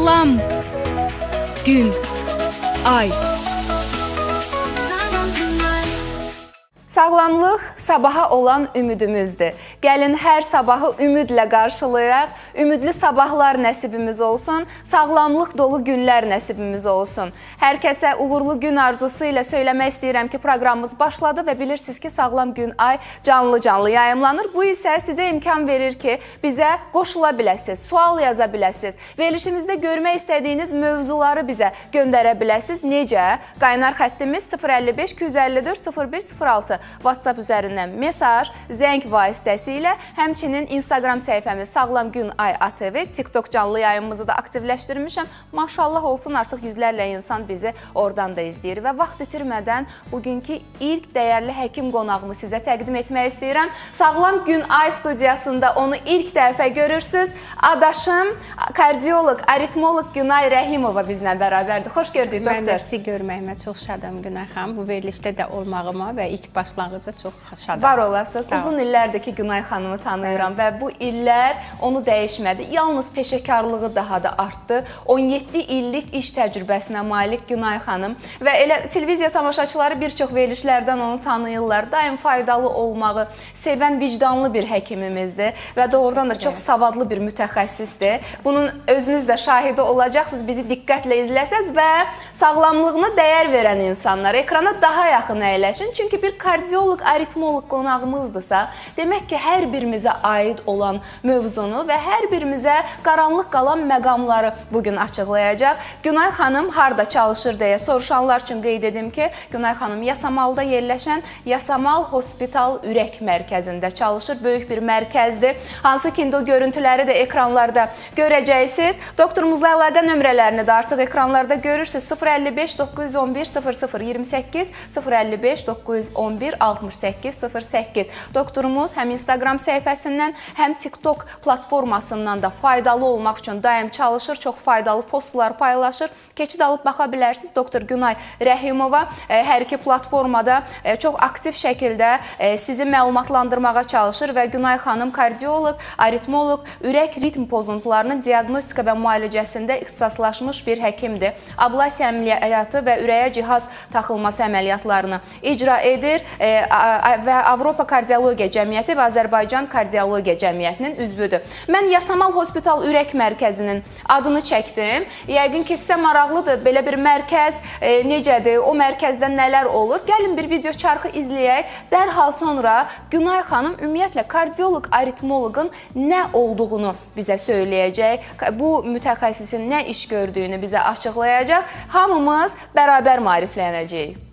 Sağlam gün, ay. Sağlamlıq sabaha olan ümidimizdir. Gəlin hər sabahı ümidlə qarşılayaq, ümidli sabahlar nəsibimiz olsun, sağlamlıq dolu günlər nəsibimiz olsun. Hər kəsə uğurlu gün arzusu ilə söyləmək istəyirəm ki, proqramımız başladı və bilirsiniz ki, Sağlam Gün Ay canlı yayımlanır. Bu isə sizə imkan verir ki, bizə qoşula biləsiniz, sual yaza biləsiniz, verilişimizdə görmək istədiyiniz mövzuları bizə göndərə biləsiniz. Necə? Qaynar xəttimiz 055 254 0106. WhatsApp üzərindən mesaj, zəng vasitəsilə, həmçinin Instagram səhifəmiz Sağlam Gün Ay ATV, TikTok canlı yayımımızı da aktivləşdirmişəm. Maşallah olsun, artıq yüzlərlə insan bizi oradan da izləyir və vaxt itirmədən bugünkü ilk dəyərli həkim qonağımı sizə təqdim etmək istəyirəm. Sağlam Gün Ay studiyasında onu ilk dəfə görürsünüz. Adaşım, kardioloq, aritmoloq Günay Rəhimova bizlə bərabərdir. Xoş gördük, doktor. Mən də sizi görməyimə çox şadam, Günay xanım. Bu verilişdə də olmağıma və ilk başlanğıca çox şadam. Var olasınız. Uzun illərdir ki, Günay xanımı tanıyıram və bu illər onu dəyişmədi. Yalnız peşəkarlığı daha da artdı. 17 illik iş təcrübəsinə malik Günay xanım və elə televiziya tamaşaçıları bir çox verilişlərdən onu tanıyırlar. Daim faydalı olmağı sevən vicdanlı bir həkimimizdir və doğrudan da çox savadlı bir mütəxəssisdir. Bunun özünüz də şahidi olacaqsınız. Bizi diqqətlə izləsəz və sağlamlığına dəyər verən insanlar ekrana daha yaxın əyləşin. Çünki bir kardioloq, aritmoloq qonağımızdırsa, demək ki, hər birimizə aid olan mövzunu və hər birimizə qaranlıq qalan məqamları bugün açıqlayacaq. Günay xanım harda çalışır deyə soruşanlar üçün qeyd edim ki, Günay xanım Yasamalda yerləşən Yasamal Hospital Ürək Mərkəzində çalışır. Böyük bir mərkəzdir. Hansı ki, o görüntüləri də ekranlarda görəcəksiniz. Doktorumuzla əlaqə nömrələrini də artıq ekranlarda görürsünüz. 055 911 0028 055 911 6808. Doktorumuz həm Instagram səhifəsindən, həm TikTok platformasından da faydalı olmaq üçün daim çalışır. Çox faydalı postlar paylaşır. Keçid alıb baxa bilərsiniz. Doktor Günay Rəhimova hər iki platformada çox aktiv şəkildə sizi məlumatlandırmağa çalışır və Günay xanım kardioloq, aritmoloq, ürək ritm pozuntularının diaqnostika və müalicəsində ixtisaslaşmış bir həkimdir. Ablasiya əməliyyatı və ürəyə cihaz taxılması əməliyyatlarını icra edir və Avropa Kardiologiya Cəmiyyəti və Azərbaycan Kardiologiya Cəmiyyətinin üzvüdür. Mən Yasamal Hospital Ürək Mərkəzinin adını çəkdim. Yəqin ki, sizə maraqlıdır belə bir mərkəz necədir, o mərkəzdə nələr olur. Gəlin bir video çarxı izləyək. Dərhal sonra Günay xanım ümumiyyətlə kardioloq, aritmoloqun nə olduğunu bizə söyləyəcək. Bu mütəxəssisin nə iş gördüyünü bizə açıqlayacaq. Hamımız bərabər maariflənəcəyik.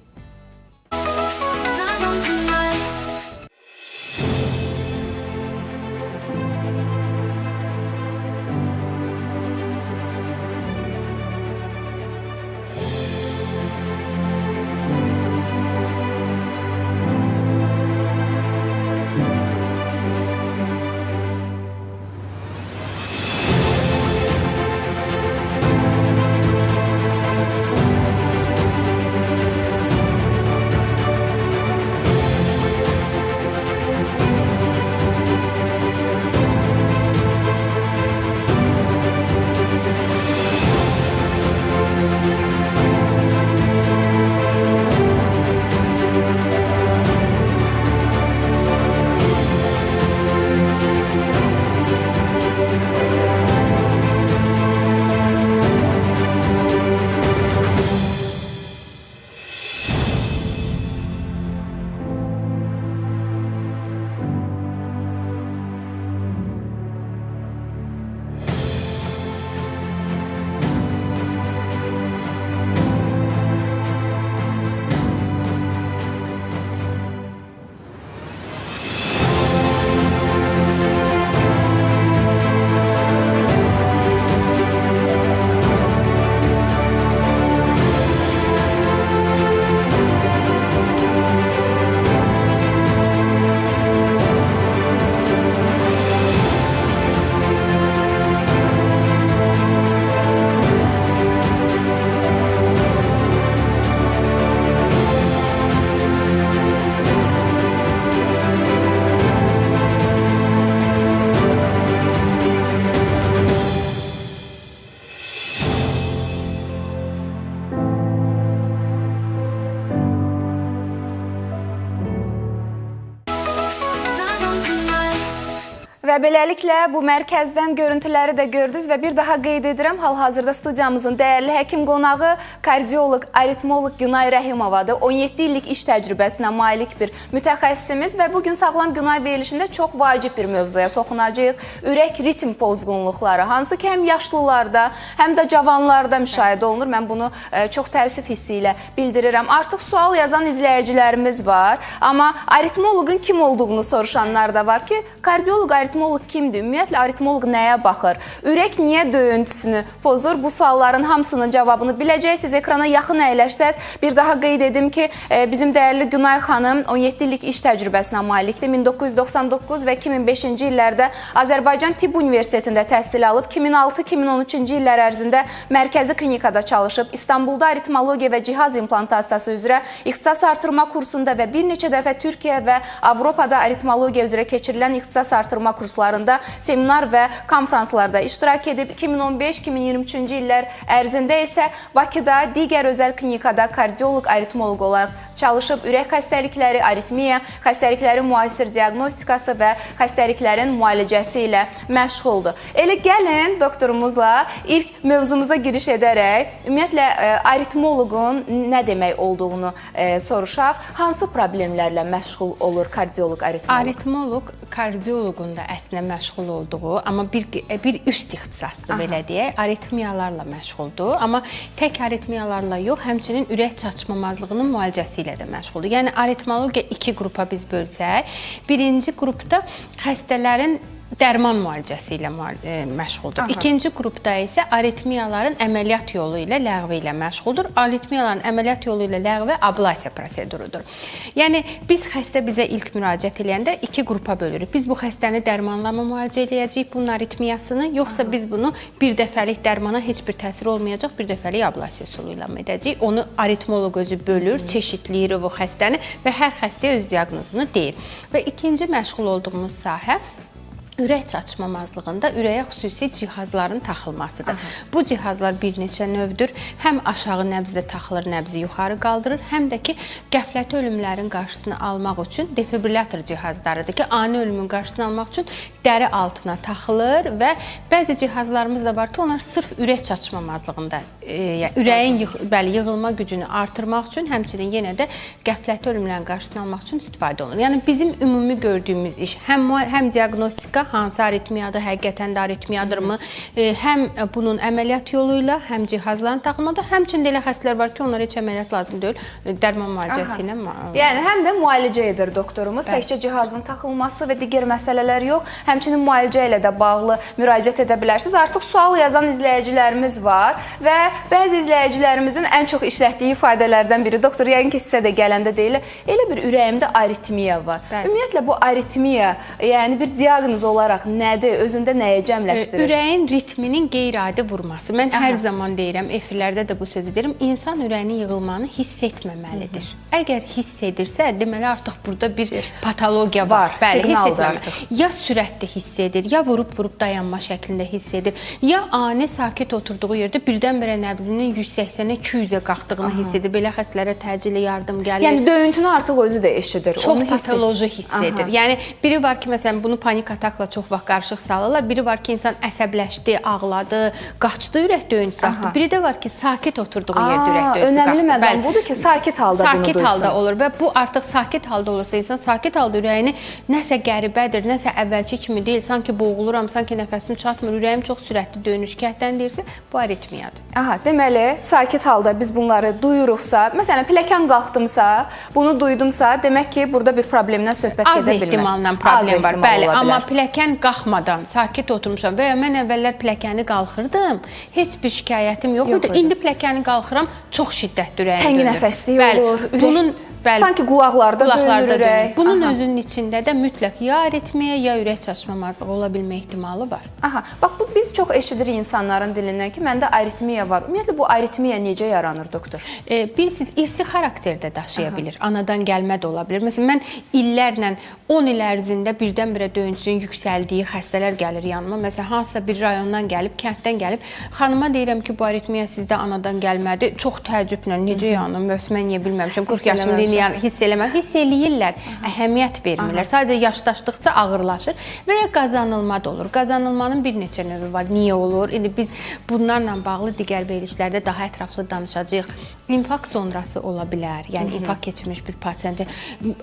Və beləliklə bu mərkəzdən görüntüləri də gördünüz və bir daha qeyd edirəm, hal-hazırda studiyamızın dəyərli həkim qonağı kardioloq, aritmoloq Günay Rəhimovadır. 17 illik iş təcrübəsinə malik bir mütəxəssisimiz və bugün sağlam Günay verilişində çox vacib bir mövzuya toxunacağıq. Ürək ritm pozğunluqları, hansı ki həm yaşlılarda, həm də cavanlarda müşahidə olunur. Mən bunu çox təəssüf hissi ilə bildirirəm. Artıq sual yazan izləyicilərimiz var, amma aritmoloqun kim olduğunu soruşanlar da var ki, kardioloq, aritmoloq kimdir? Ümumiyyətlə, aritmoloq nəyə baxır? Ürək niyə döyüntüsünü pozur? Bu sualların hamısının cavabını biləcəksiniz. Ekrana yaxın əyləşsəz, bir daha qeyd edim ki, bizim dəyərli Günay xanım 17 illik iş təcrübəsinə malikdir. 1999 və 2005-ci illərdə Azərbaycan Tibb Universitetində təhsil alıb, 2006-2013-cü illər ərzində mərkəzi klinikada çalışıb, İstanbulda aritmologiya və cihaz implantasiyası üzrə ixtisas artırma kursunda və bir neçə dəfə Türkiyə və Avropada aritmologiya üzrə keçirilən ixtisas artırma kurslarında seminar və konfranslarda iştirak edib. 2015-2023-cü illər ərzində isə Bakıda digər özəl klinikada kardioloq, aritmoloq olaraq çalışıb, ürək xəstəlikləri, aritmiya, xəstəliklərin müasir diaqnostikası və xəstəliklərin müalicəsi ilə məşğuldur. Elə gəlin doktorumuzla ilk mövzumuza giriş edərək, ümumiyyətlə aritmoloqun nə demək olduğunu soruşaq. Hansı problemlərlə məşğul olur kardioloq, aritmoloq? Aritmoloq kardioloqun da əslində məşğul olduğu, amma bir üst ixtisasdır belə deyək, aritmiyalarla məşğuldur. Amma tək aritmiyalarla yox, həmçinin ürək çatışmamazlığının müalicəsi ilə də məşğuldur. Yəni aritmologiya iki qrupa biz bölsək, birinci qrupda xəstələrin dərman müalicəsi ilə məşğuldur. İkinci qrupda isə aritmiyaların əməliyyat yolu ilə ləğvi ilə məşğuldur. Aritmiyaların əməliyyat yolu ilə ləğvi ablasiya prosedurudur. Yəni biz xəstə bizə ilk müraciət edəndə iki qrupa bölürük. Biz bu xəstəni dərmanla mı müalicə edəcəyik bunun aritmiyasını, yoxsa biz bunu bir dəfəlik dərmana heç bir təsir olmayacaq, bir dəfəlik ablasiya üsulu ilə mi edəcəyik? Onu aritmoloq özü bölür, çeşidləyir o xəstəni və hər xəstəyə öz diaqnozunu deyir. Və ikinci məşğul olduğumuz sahə ürək çatışmamazlığında ürəyə xüsusi cihazların taxılmasıdır. Bu cihazlar bir neçə növdür. Həm aşağı nəbzdə taxılır, nəbzi yuxarı qaldırır, həm də ki, qəfləti ölümlərin qarşısını almaq üçün defibrillator cihazlarıdır ki, ani ölümün qarşısını almaq üçün dəri altına taxılır və bəzi cihazlarımız da var ki, onlar sırf ürək çatışmamazlığında, ürəyin yığılma gücünü artırmaq üçün, həmçinin yenə də qəfləti ölümlərin qarşısını almaq üçün istifadə olunur. Yəni, bizim ümumi gördüyümüz iş həm diaqnostika, hansı aritmiyadır, həqiqətən də aritmiyadırmı, həm bunun əməliyyat yolu ilə, həm cihazların taxılmada, həmçində elə xəstələr var ki, onlara heç əməliyyat lazım deyil, dərman müalicəsi ilə. Yəni, həm də müalicə edir doktorumuz, təkcə cihazın taxılması və digər məsələlər yox, həmçinin müalicə ilə də bağlı müraciət edə bilərsiniz. Artıq sual yazan izləyicilərimiz var və bəzi izləyicilərimizin ən çox işlətdiyi ifadələrdən biri, doktor, yəqin ki, sizə də gələndə deyirlər, elə bir ürəyimdə aritmiya var. Ümumiyyətlə, bu aritmiya, yəni bir diaqnoz olaraq nədir, özündə nəyə cəmləşdirir? Ürəyin ritminin qeyri-adi vurması. Mən hər zaman deyirəm, efirlərdə də bu sözü deyirəm, insan ürəyinin yığılmanı hiss etməməlidir. Əgər hiss edirsə, deməli artıq burada bir patologiya var. Siqnaldır artıq. Ya sürətdə hiss edir, ya vurub-vurub dayanma şəklində hiss edir, ya ani sakit oturduğu yerdə birdən-birə nəbzinin 180-ə 200-ə qalxdığını hiss edir. Belə xəstələrə təcili yardım gəlir. Yəni, döyüntünü artıq özü də eşidir. Çox patoloji hiss edir. Yəni, biri var ki, məsələn, bunu panik atakla çox vaxt qarışıq salırlar. Biri var ki, insan əsəbləşdi, ağladı, qaçdı, ürək döyüntüsü artdı. Biri də var ki, sakit oturduğu yerdə ürək döyüntüsü qalxdı. Önəmli məqam budur ki, sakit halda bunu duysun. Sakit halda olur və bu artıq sakit halda olursa, insan sakit halda ürəyini nəsə qəribədir, nəsə əvvəlki kimi deyil, sanki boğuluram, sanki nəfəsim çatmır, ürəyim çox sürətli döyünür, şikayətdən deyirsə, bu aritmiyadır. Deməli, sakit halda biz bunları duyuruqsa, məsələn, pilləkən qalxdımsa, bunu duydumsa, demək ki, burada bir problemdən söhbət gedə bilməz. Az ehtimalla problem var, bəli, amma pilləkən qalxmadan sakit oturmuşam və ya mən əvvəllər pilləkəni qalxırdım, heç bir şikayətim yox idi. İndi pilləkəni qalxıram, çox şiddətli ürəyim döyünür. Təngi nəfəsliyi olur, ürək, sanki qulaqlarda döyünür ürək. Bunun özünün içində də mütləq ya aritmiya, ya ürək çatışmamazlığı ola bilmə ehtimalı var. Bax, bu biz çox eşidirik insanların dilindən ki, məndə aritmiya var. Ümumiyyətlə, bu aritmiya necə yaranır, doktor? Bilirsiniz, irsi xarakterdə daşıya bilir, anadan gəlmə də ola bilir. Məsələn, mən illərlə, 10 il ərzində birdən-birə döyüntüsünün yüksək yüksəldiyi xəstələr gəlir yanıma. Məsələn, hansısa bir rayondan gəlib, kənddən gəlib, xanıma deyirəm ki, bu aritmiya sizdə anadan gəlmədi. Çox təəccüblə, necə yanım, mən niyə bilməmişəm, 40 yaşımda yəni hiss eləməm. Hiss eləyirlər, əhəmiyyət vermirlər. Sadəcə yaşlaşdıqca ağırlaşır və ya qazanılma da olur. Qazanılmanın bir neçə növü var. Niyə olur? İndi biz bunlarla bağlı digər verilişlərdə daha ətraflı danışacağıq. İnfarkt sonrası ola bilər. Yəni infarkt keçirmiş bir pasiyenti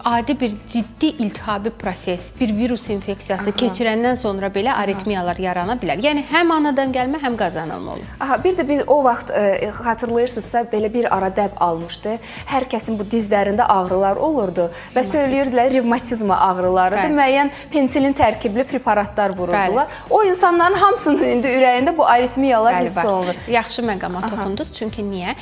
adi bir ciddi iltihabi proses, bir virus infeksiyası keçirəndən sonra belə aritmiyalar yarana bilər. Yəni həm anadan gəlmə, həm qazanılma olur. Bir də biz o vaxt xatırlayırsınızsa belə bir ara dəb almışdı. Hər kəsin bu dizlərində ağrılar olurdu və söyləyirdilər revmatizma ağrılarıdır. Müəyyən pensilin tərkibli preparatlar vururdular. O insanların hamısının indi ürəyində bu aritmiyalar hiss olunur. Yaxşı məqama toxundunuz. Çünki niyə?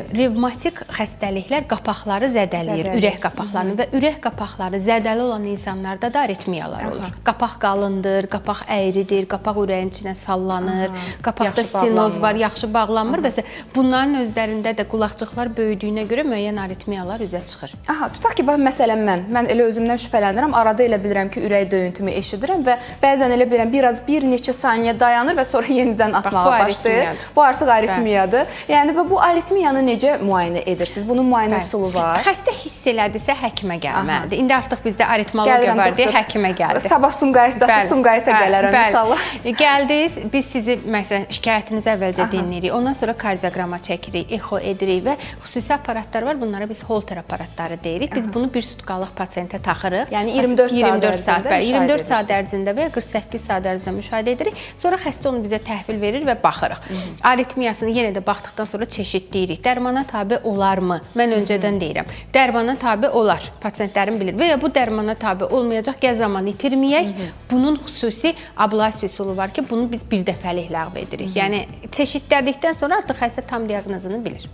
Revmatik xəstəliklər qapaqları zədələyir, ürək qapaqlarını və ürək qapaqları zədəli olan insanlarda da aritmiyalar olur. Qapaq qalındır, qapaq əyridir, qapaq ürəyin içinə sallanır, qapaqda stenoz var, yaxşı bağlanmır və bunların özlərində də qulaqcıqlar böyüdüyünə görə müəyyən aritmiyalar üzə çıxır. Tutaq ki, məsələn mən elə özümdən şübhələnirəm, arada elə bilirəm ki, ürək döyüntümü eşidirəm və bəzən elə bilirəm bir neçə saniyə dayanır və sonra yenidən atmağa başlayır. Bu artıq aritmiyadır. Yəni bu aritmiyanı necə müayinə edirsiniz? Bunun müayinə üsulu var. Xəstə hiss elədisə həkimə gəlməlidir. İndi artıq bizdə aritmologiya var deyə həkimə gəldi. Sabah Sumqayıtdasınız, Sumqayıta gələrəm inşallah. Gəldiniz, biz sizi məsələn şikayətinizi əvvəlcə dinləyirik. Ondan sonra kardioqrama çəkirik, exo edirik və xüsusi aparatlar var. Bunlara biz Holter aparatları deyirik. Biz bunu bir sutkalıq pasiyentə taxırıq. Yəni 24 saat ərzində və ya 48 saat ərzində müşahidə edirik. Sonra xəstə onu bizə təhvil verir və baxırıq. Aritmiyasını yenə də baxdıqdan sonra çeşidləyirik. Dərmana tabe olarmı? Mən öncədən deyirəm. Dərmana tabe olar. Pasiyentlərim bilir. Və ya bu dərmana tabe olmayacaq, gəl zaman itirməyək. Bunun xüsusi ablasiya üsulu var ki, bunu biz bir dəfəlik ləğv edirik. Yəni çeşidlədikdən sonra artıq xəstə tam diaqnozunu bilir.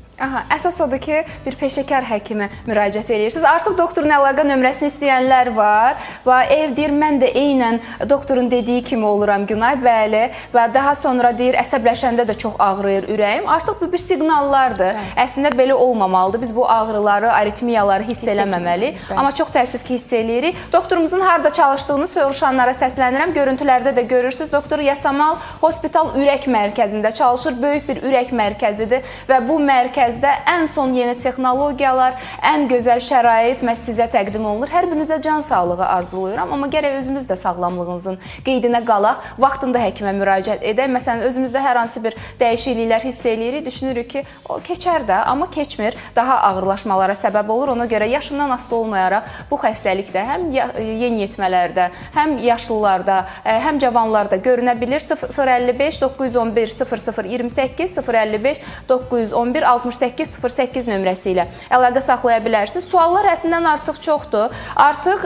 Əsas odur ki, bir peşəkar həkimə müraciət edirsiniz. Artıq doktorun əlaqə nömrəsini istəyənlər var və ev deyir, mən də eynən doktorun dediyi kimi oluram Günay, bəli, və daha sonra deyir, əsəbləşəndə də çox ağrıyır ürəyim. Artıq bu bir siqnallardır. Əslində belə olmamalıdır. Biz bu ağrıları, aritmiyaları hiss eləməməliyik. Amma çox təəssüf ki, hiss eləyirik. Doktorumuzun harada çalışdığını soruşanlara səslənirəm. Görüntülərdə də görürsünüz. Doktor Yasamal Hospital Ürək Mərkəzində çalışır. Böyük bir ürək mərkəzidir və bu mərkəzdə ən son yeni texnologiyalar, ən gözəl şərait məhz sizə təqdim olunur. Hər birinizə can sağlığı arzulayıram, amma gərək özümüz də sağlamlığınızın qeydinə qalaq, vaxtında həkimə müraciət edək. Məsələn, özümüzdə hər hansı bir dəyişikliklər hiss eləyirik, düşünürük ki, o keçər də, amma keçmir, daha ağırlaşmalara səbəb olur. Ona görə yaşından asılı olmayaraq bu xəstəlikdə həm yeniyetmələrdə, həm yaşlılarda, həm cavanlarda görünə bilir. 055 911 0028 055 911 68 08 nömrəsi ilə əlaqə saxlaya bilərsiniz. Suallar həddindən artıq çoxdur. Artıq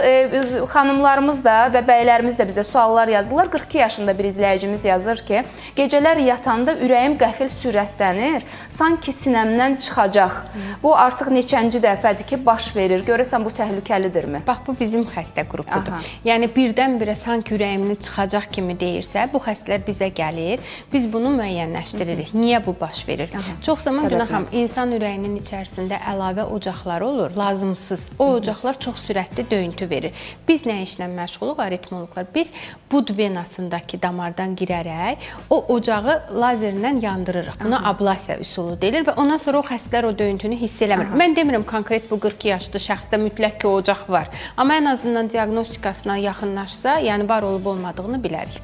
xanımlarımız da və bəylərimiz də bizə suallar yazırlar. 42 yaşında bir izləyicimiz yazır ki, gecələr yatanda ürəyim qəfil sürətlənir, sanki sinəmdən çıxacaq. Bu artıq neçənci dəfədir ki, baş verir. Görəsən bu təhlükəlidirmi? Bax, bu bizim xəstə qrupudur. Yəni birdən-birə sanki ürəyimdən çıxacaq kimi deyirsə, bu xəstələr bizə gəlir. Biz bunu müəyyənləşdiririk. Niyə bu baş verir? Çox zaman günaham, insan ürəyinin içərisində əlavə ocaqları olur, lazımsız. O ocaqlar çox sürətli döyüntü verir. Biz nə işlə məşğuluq, aritmoloqlar? Biz bud venasındakı damardan girərək o ocağı lazerlə yandırırıq. Buna ablasiya üsulu deyilir və ondan sonra o xəstələr o döyüntünü hiss eləmir. Mən demirəm konkret bu 42 yaşlı şəxsdə mütləq ki, ocaq var. Amma ən azından diaqnostikasına yaxınlaşsa, yəni var olub olmadığını bilərik.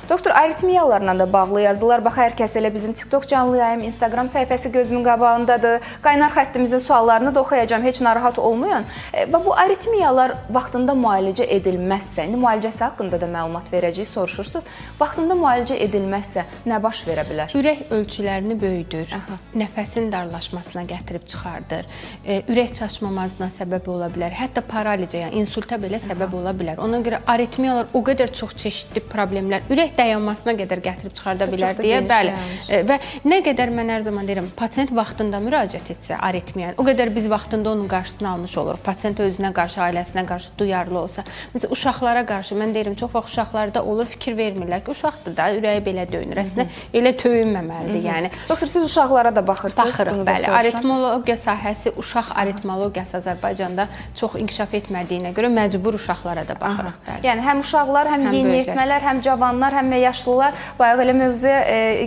Doktor, aritmiyalarla da bağlı yazılar. Bax, hər kəs elə bizim TikTok canlı yayım, Instagram səhifəsi gözümün qabağındadır. Qaynar xəttimizin suallarını da oxuyacağım, heç narahat olmayın. Bu aritmiyalar vaxtında müalicə edilməzsə, indi müalicəsi haqqında da məlumat verəcəyik, soruşursunuz. Vaxtında müalicə edilməzsə nə baş verə bilər? Ürək ölçülərini böyüdür, nəfəsin darlaşmasına gətirib çıxardır, ürək çaşmamazlığına səbəb ola bilər, hətta paralizə, yəni insulta belə səbəb ola bilər. Ona görə aritmiyalar o qədər çox çeşidli problemlər, ürək dayanmasına qədər gətirib çıxarda bilər deyə, bəli. Və nə qədər mən hər zaman deyirəm, pasiyent vaxtında müraciət etsə aritmiya, o qədər biz vaxtında onun qarşısını almış oluruq. Pasiyent özünə qarşı, ailəsinə qarşı duyarlı olsa. Məsələn, uşaqlara qarşı mən deyirəm, çox vaxt uşaqlarda olur, fikir vermirlər ki, uşaqdır da, ürəyi belə döyünür. Əslində elə döyünməməlidir, yəni. Doktor, siz uşaqlara da baxırsınız? Baxırıq, bəli. Aritmologiya sahəsi, uşaq aritmologiyası Azərbaycanda çox inkişaf etmədiyinə görə məcbur uşaqlara da baxırıq. Yəni həm uşaq uşaqlar, həm yeniyetmələr, həm cavanlar, həm də yaşlılar. Bayaq elə mövzuya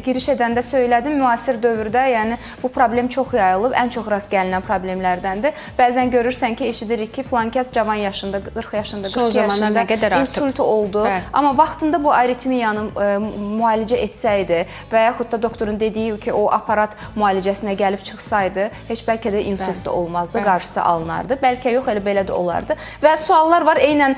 giriş edəndə söylədim, müasir dövrdə, yəni bu problem çox yayılıb, ən çox rast gəlinən problemlərdəndir. Bəzən görürsən ki, eşidirik ki, filankəs cavan yaşında, 40 yaşında, 42 yaşında insult oldu. Amma vaxtında bu aritmiyanı müalicə etsəydi və yaxud da doktorun dediyi ki, o aparat müalicəsinə gəlib çıxsaydı, heç bəlkə də insult da olmazdı, qarşısı alınardı. Bəlkə yox, elə belə də olardı. Və suallar var, eynən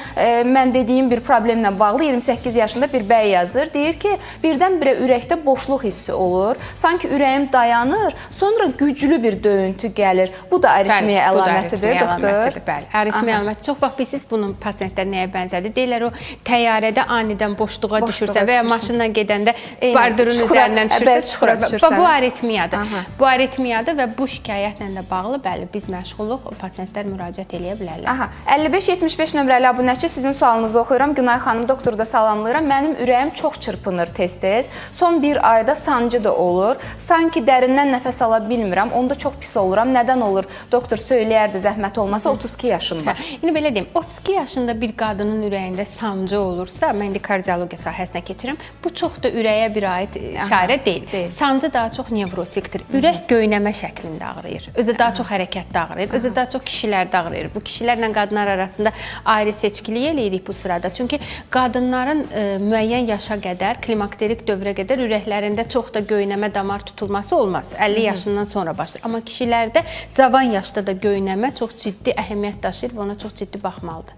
mən dediyim bir problemlə bağlı 28 yaşında bir bəy yazır. Deyir ki, birdən-birə ürəkdə boşluq hissi olur, sanki ürəyim dayanır, sonra güclü bir döyüntü gəlir. Bu da aritmiya əlamətidir, doktor. Bəli, aritmiya əlaməti. Çox vaxt bilirsiniz, bunun pasientlər nəyə bənzədir? Deyirlər, o təyyarədə anidən boşluğa düşürsən və ya maşınla gedəndə bardurun üzərindən düşürsən. Bu aritmiyadır. Bu aritmiyadır və bu şikayətlə də bağlı, bəli, biz məşğuluq, pasientlər müraciət eləyə bilərlər. 55-75 nömrəli abunəçi, sizin sualınızı oxuyuram. Günay xanım, doktoru da salamlayıram. Mənim ürəyim çox çırpınır tez-tez. Son bir ayda sancı da olur. Sanki dərindən nəfəs ala bilmirəm. Onda çox pis oluram. Nədən olur? Doktor söyləyərdi, zəhmət olmasa 32 yaşım var. İndi belə deyim, 32 yaşında bir qadının ürəyində sancı olursa, mən indi kardiologiya sahəsinə keçirəm. Bu çox da ürəyə bir aid işarə deyil. Sancı daha çox nevrotikdir. Ürək göynəmə şəklində ağrıyır. Özü daha çox hərəkətdə ağrıyır. Özü daha çox kişilərdə ağrıyır. Bu kişilərlə qadınlar arasında ayrı seçkilik eləyirik bu sırada. Çünki qadınların müəyyən yaşa qədər, klimakterik dövrə qədər ürəklərində çox da göynəmə, damar tutulması olmaz. 50 yaşından sonra başlayır. Amma kişilərdə cavan yaşda da göynəmə çox ciddi əhəmiyyət daşıyır və ona çox ciddi baxmalıdır.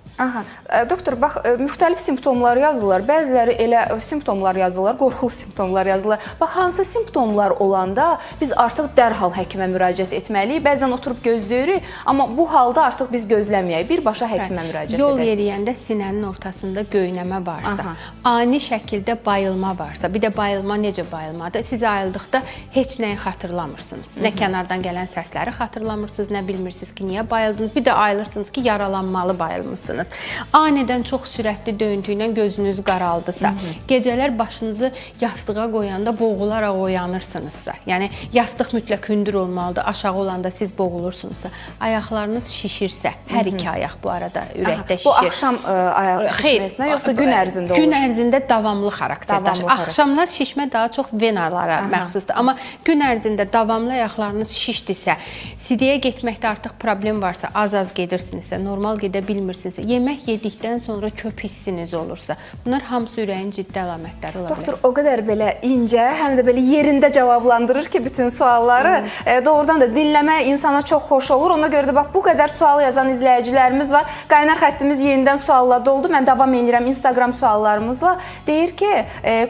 Doktor, bax, müxtəlif simptomlar yazırlar. Bəziləri elə simptomlar yazırlar, qorxulu simptomlar yazırlar. Bax, hansı simptomlar olanda biz artıq dərhal həkimə müraciət etməliyik. Bəzən oturub gözləyirik, amma bu halda artıq biz gözləməyək. Birbaşa həkimə müraciət edək. Yol yeriyəndə sinənin ortasında göynəmə varsa, ani şəkildə bayılma varsa, bir də bayılma necə bayılmadır? Siz ayıldıqda heç nəyi xatırlamırsınız. Nə kənardan gələn səsləri xatırlamırsınız, nə bilmirsiniz ki, niyə bayıldınız. Bir də ayılırsınız ki, yaralanmalı bayılmışsınız. Anidən çox sürətli döyüntü ilə gözünüz qaraldısa, gecələr başınızı yastığa qoyanda boğularaq oyanırsınızsa, yəni yastıq mütləq hündür olmalıdır, aşağı olanda siz boğulursunuzsa, ayaqlarınız şişirsə, hər iki ayaq bu arada ürəkdə şişir. Bu axşam ayaq şişməsinə, yoxsa gün ərzində olur? Gün ərzində davamlı xarakter daşır. Axşamlar şişmə daha çox venalara məxsusdur. Amma gün ərzində davamlı ayaqlarınız şişdirsə, sidiyə getməkdə artıq problem varsa, az-az gedirsinizsə, normal gedə bilmirsinizsə, yemək yedikdən sonra köp hissiniz olursa, bunlar hamısı ürəyin ciddi əlamətləri ola bilər. Doktor, o qədər belə incə, həm də belə yerində cavablandırır ki, bütün sualları. Doğrudan da dinləmək insana çox xoş olur. Ona görə də bax, bu qədər sual yazan izləyicilərimiz var. Qaynar xəttimiz yenidən sualla doldu. Mən davam edirəm Instagram suallarımızla. Deyir ki,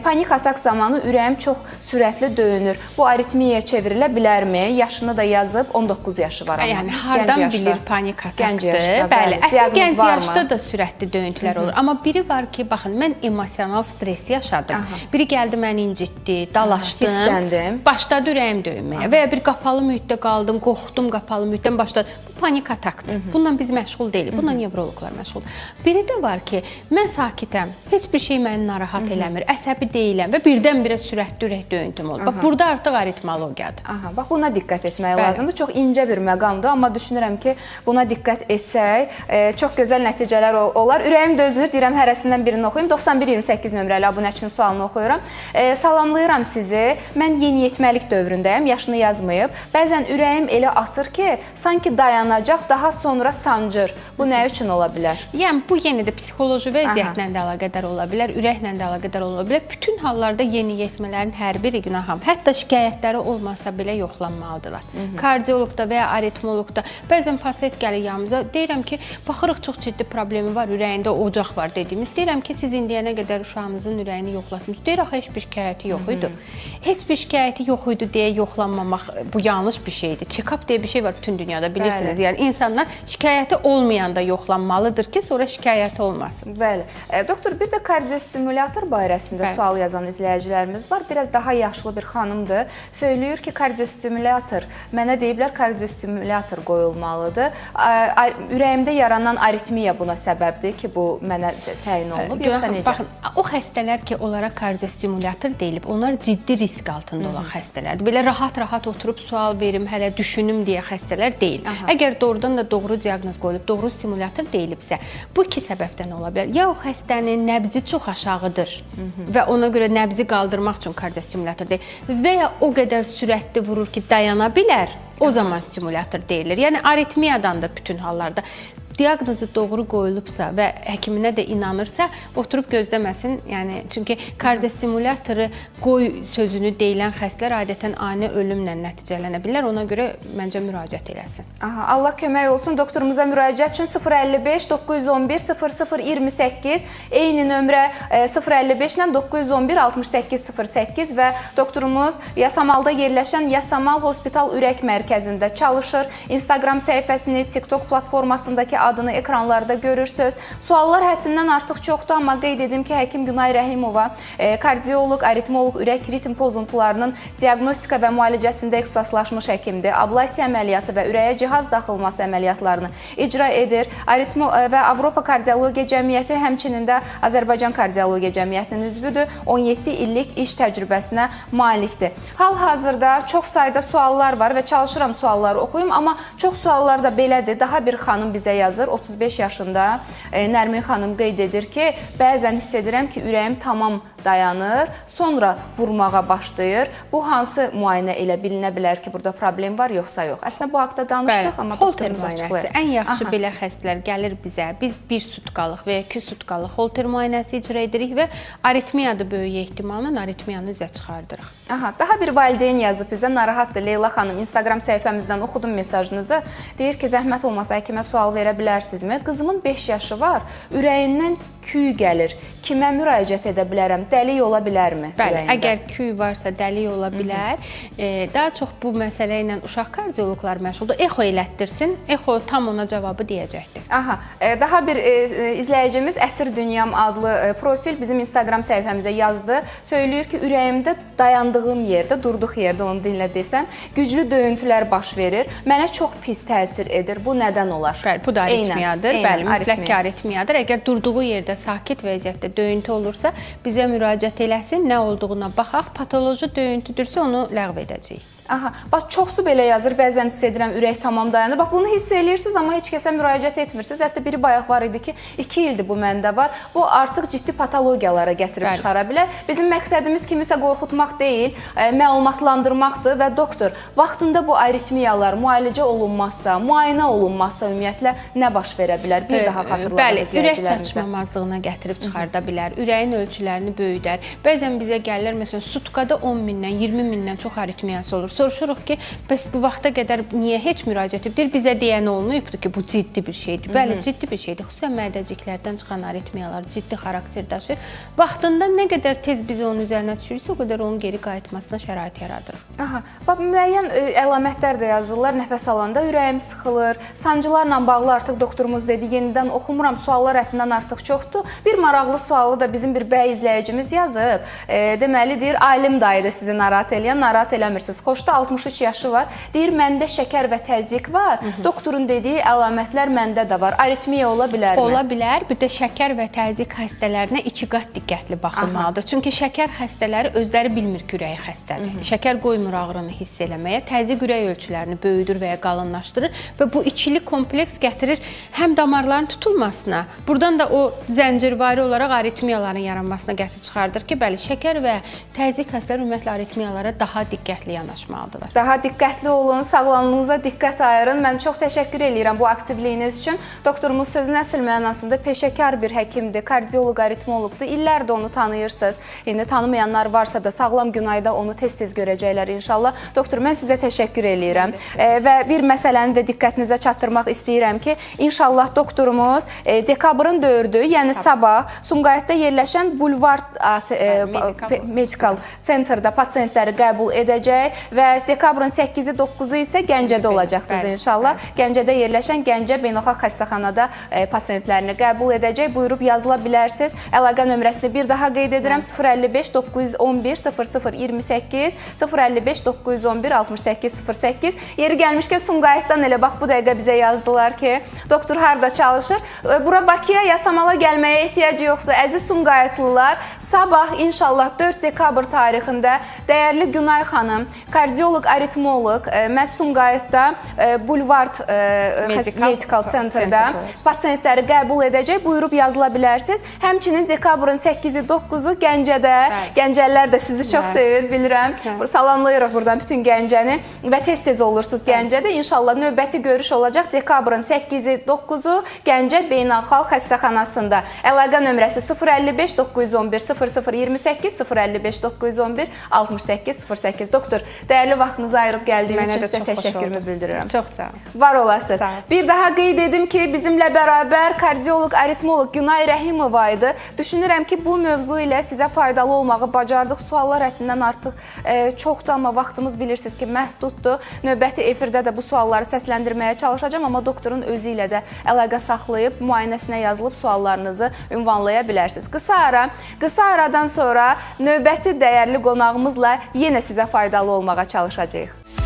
panik atak zamanı ürəyim çox sürətli döyünür. Bu aritmiyaya çevrilə bilərmi? Yaşını da yazıb, 19 yaşı var. Yəni, hardan bilir panik atakdır? Bəli, əslində gənc yaşda da sürətli döyüntülər olur. Amma biri var ki, baxın, mən emosional stres yaşadım. Biri gəldi, məni incitdi, dalaşdım, hissəndim, başladı ürəyim döyünməyə və ya bir qapalı mühitdə qaldım, qorxdum, qapalı mühitdən başladı. Bu panik atakdır. Bununla biz məşğul deyilik, bununla nevroloqlar məşğul. Biri də var ki, mən sakitəm, heç bir şey məni narahat eləmir, əsəbi deyiləm və birdən-birə sürətli ürək döyüntüm olur. Bax, burada artıq aritmologiyadır. Bax, buna diqqət etmək lazımdır. Çox incə bir məqamdır, amma düşünürəm ki, buna diqqət etsək, çox gözəl nəticələr olar. Ürəyim dözmür, deyirəm, hərəsindən birini oxuyum. 9128 nömrəli abunəçinin sualını oxuyuram. Salamlayıram sizi. Mən yeniyetməlik dövründəyəm, yaşını yazmayıb. Bəzən ürəyim elə atır ki, sanki dayanacaq, daha sonra sancır. Bu nə üçün ola bilər? Yəni, bu yenə də psixoloji vəziyyətlə də əlaqədar ola bilər, ürəklə də əlaqədar ola bilər. Bütün hallarda yeniyetmələrin hər biri günaham. Hətta şikayətləri olmasa belə yoxlanmalıdırlar. Kardioloqda və ya aritmoloqda bəzən pasiyent gəlir yanımıza, deyirəm ki, baxırıq çox ciddi problemi var, ürəyində ocaq var dediyimiz. Deyirəm ki, siz indiyənə qədər uşağınızın ürəyini yoxlatmışsınız. Deyir, axı, heç bir şikayəti yox idi. Heç bir şikayəti yox idi deyə yoxlanmamaq, bu yanlış bir şeydir. Check-up deyə bir şey var bütün dünyada, bilirsiniz. Yəni, insanlar şikayəti olmayanda yoxlanmalıdır ki, sonra şikayəti olmasın. Bəli. Doktor, bir də kardiostimulyator barəsində sual yazan izləyicilərimiz var. Biraz daha yaşlı bir xanımdır. Söyləyir ki, kardiostimulyator, mənə deyiblər, kardiostimulyator qoyulmalıdır. Ürəyimdə yaranan aritmiya buna səbəbdir ki, bu mənə təyin olunub, yoxsa necə? Baxın, o xəstələr ki, onlara kardiostimulyator deyilib, onlar ciddi risk altında olan xəstələrdir. Belə rahat-rahat oturub sual verim, hələ düşünüm deyə xəstələr deyil. Əgər doğrudan da doğru diaqnoz qoyulub, doğru stimulyator deyilibsə, bu iki səbəbdən ola bilər. Ya o xəstənin nəbzi çox aşağıdır və ona görə nəbzi qaldırmaq üçün kardiostimulyator deyil və ya o qədər sürətli vurur ki, dayana bilər, o zaman stimulyator deyilir. Yəni aritmiyadandır bütün hallarda. Diaqnozu doğru qoyulubsa və həkiminə də inanırsa, oturub gözləməsin. Yəni çünki kardiostimulatoru qoy sözünü deyilən xəstələr adətən ani ölümlə nəticələnə bilər. Ona görə məncə müraciət eləsin. Aha, Allah kömək olsun. Doktorumuza müraciət üçün 055 911 0028, eyni nömrə 055 ilə 911 6808 və doktorumuz Yasamalda yerləşən Yasamal Hospital Ürək Mərkəzində çalışır. Instagram səhifəsini, TikTok platformasındakı adını ekranlarda görürsünüz. Suallar həddindən artıq çoxdur, amma qeyd edim ki, həkim Günay Rəhimova kardioloq, aritmoloq, ürək ritm pozuntularının diaqnostika və müalicəsində ixtisaslaşmış həkimdir. Ablasiya əməliyyatı və ürəyə cihaz daxılması əməliyyatlarını icra edir. Və Avropa Kardiologiya Cəmiyyəti, həmçinin də Azərbaycan Kardiologiya Cəmiyyətinin üzvüdür. 17 illik iş təcrübəsinə malikdir. Hal-hazırda çox sayda suallar var və çalışıram sualları oxuyum, amma çox suallar da belədir. Daha bir xanım bizə yazır. 35 yaşında Nərmin xanım qeyd edir ki, bəzən hiss edirəm ki, ürəyim tamam dayanır, sonra vurmağa başlayır. Bu hansı müayinə ilə bilinə bilər ki, burada problem var, yoxsa yox? Əslində bu haqda danışdıq, amma doktorumuz açıqlayır. Ən yaxşı belə xəstələr gəlir bizə. Biz 1 sutkalıq və ya 2 sutkalıq Holter müayinəsi icra edirik və aritmiyadır böyük ehtimalla aritmiyanı üzə çıxardırıq. Aha, daha bir valideyn yazıb bizə, narahatdır Leyla xanım. Instagram səhifəmizdən oxudum mesajınızı. Deyir ki, zəhmət olmasa həkimə sual verə bilərsinizmi? Qızımın 5 yaşı var, ürəyindən küy gəlir. Kimə müraciət edə bilərəm? Dəlik ola bilərmi? Bəli, əgər küy varsa dəlik ola bilər. Daha çox bu məsələ ilə uşaq kardioloqlar məşğuldur. Exo elətdirsin, exo tam ona cavabı deyəcəkdir. Aha, daha bir izləyicimiz Ətir Dünyam adlı profil bizim Instagram səhifəmizə yazdı. Söyləyir ki, ürəyimdə dayandığım yerdə, durduq yerdə onu dinlə desəm, güclü döyüntülər baş verir. Mənə çox pis təsir edir. Bu nədən olar? Bəli, bu da aritmiyadır. Bəli, mütləq ki, aritmiyadır. Əgər durduğu yerdə sakit vəziyyətdə döyüntü olursa, bizə müraciət eləsin, nə olduğuna baxaq. Patoloji döyüntüdürsə onu ləğv edəcəyik. Aha, bax çoxsu belə yazır, bəzən hiss edirəm ürək tamam dayanır. Bax bunu hiss eləyirsiniz, amma heç kəsə müraciət etmirsiniz. Hətta biri bayaq var idi ki, 2 ildir bu məndə var. Bu artıq ciddi patologiyalara gətirib çıxara bilər. Bizim məqsədimiz kimisə qorxutmaq deyil, məlumatlandırmaqdır və doktor, vaxtında bu aritmiyalar müalicə olunmazsa, müayinə olunmazsa ümumiyyətlə nə baş verə bilər? Bir daha xatırladın izləyicilərimizə. Ürək çatışmamazlığına gətirib çıxarda bilər, ürəyin ölçülərini böyüdər. Bəzən bizə gəlirlər, məsələn, sutkada 10 mindən, 20 mindən çox aritmiyası olur. Soruşuruq ki, bəs bu vaxta qədər niyə heç müraciət edir? Bizə deyən olmayıbdır ki, bu ciddi bir şeydir. Bəli, ciddi bir şeydir. Xüsusən mədəciklərdən çıxan aritmiyalar ciddi xarakter daşıyır. Vaxtında nə qədər tez biz onun üzərinə düşürüksə, o qədər onun geri qayıtmasına şərait yaradırıq. Aha, bax müəyyən əlamətlər də yazırlar. Nəfəs alanda ürəyim sıxılır. Sancılarla bağlı artıq doktorumuz dedi, yenidən oxumuram, suallar həddindən artıq çoxdur. Bir maraqlı sualı da bizim bir bəy izləyicimiz yazıb. Deməli deyir, alim dayıdır sizi narahat eləyən, narahat eləmirsiniz. Xoş 63 yaşı var. Deyir, məndə şəkər və təzyiq var. Doktorun dediyi əlamətlər məndə də var. Aritmiya ola bilərmi? Ola bilər. Bir də şəkər və təzyiq xəstələrinə 2 qat diqqətli baxılmalıdır. Çünki şəkər xəstələri özləri bilmir ki, ürəyi xəstədir. Şəkər qoymur ağrını hiss eləməyə. Təzyiq ürək ölçülərini böyüdür və ya qalınlaşdırır və bu ikili kompleks gətirir həm damarların tutulmasına, buradan da o zəncirvari olaraq aritmiyaların yaranmasına gətirib çıxardır ki, bəli, şəkər və təzyiq xəstələri ümumiyyətlə aritmiyalara daha diqqətli yanaşmalıdır. Daha diqqətli olun, sağlamlığınıza diqqət ayırın. Mən çox təşəkkür edirəm bu aktivliyiniz üçün. Doktorumuz sözün əsl mənasında peşəkar bir həkimdir, kardioloq, aritmoloqdur. İllərdir onu tanıyırsınız. İndi tanımayanlar varsa da Sağlam Günayda onu tez-tez görəcəklər inşallah. Doktor, mən sizə təşəkkür edirəm. Və bir məsələni də diqqətinizə çatdırmaq istəyirəm ki, inşallah doktorumuz dekabrın 4-ü, yəni sabah Sumqayıtda yerləşən Bulvard Medical Center'da pasientləri qəbul edəcək və dekabrın 8-i, 9-u isə Gəncədə olacaqsınız inşallah. Gəncədə yerləşən Gəncə Beynəlxalq Xəstəxanada pasientlərini qəbul edəcək. Buyurub yazıla bilərsiniz. Əlaqə nömrəsini bir daha qeyd edirəm. 055 911 0028, 055 911 6808. Yeri gəlmişkən Sumqayıtdan elə bax bu dəqiqə bizə yazdılar ki, doktor harda çalışır? Bura Bakıya, Yasamala gəlməyə ehtiyacı yoxdur. Əziz Sumqayıtlılar, sabah inşallah 4 dekabr tarixində dəyərli Günay xanım, kardioloq, aritmoloq məhz Sumqayıtda Bulvard Medical Centerdə pasientləri qəbul edəcək. Buyurub yazıla bilərsiniz. Həmçinin dekabrın 8-i, 9-u Gəncədə. Gəncəlilər də sizi çox sevir, bilirəm. Salamlayırıq buradan bütün Gəncəni və tez-tez olursunuz Gəncədə. İnşallah növbəti görüş olacaq dekabrın 8-i, 9-u Gəncə Beynəlxalq Xəstəxanasında. Əlaqə nömrəsi 055 911 0028 055 911 68 08. Doktor, dəyərli vaxtınızı ayırıb gəldiyiniz üçün sizə təşəkkürümü bildirirəm. Çox sağ olun. Var olasınız. Bir daha qeyd edim ki, bizimlə bərabər kardioloq, aritmoloq Günay Rəhimova idi. Düşünürəm ki, bu mövzu ilə sizə faydalı olmağı bacardıq. Suallar həddindən artıq çoxdur, amma vaxtımız bilirsiniz ki, məhduddur. Növbəti efirdə də bu sualları səsləndirməyə çalışacağam, amma doktorun özü ilə də əlaqə saxlayıb, müayinəsinə yazılıb suallarınızı ünvanlaya bilərsiniz. Qısa aradan sonra növbəti dəyərli qonağımızla yenə sizə faydalı olmağa çalışacağıq.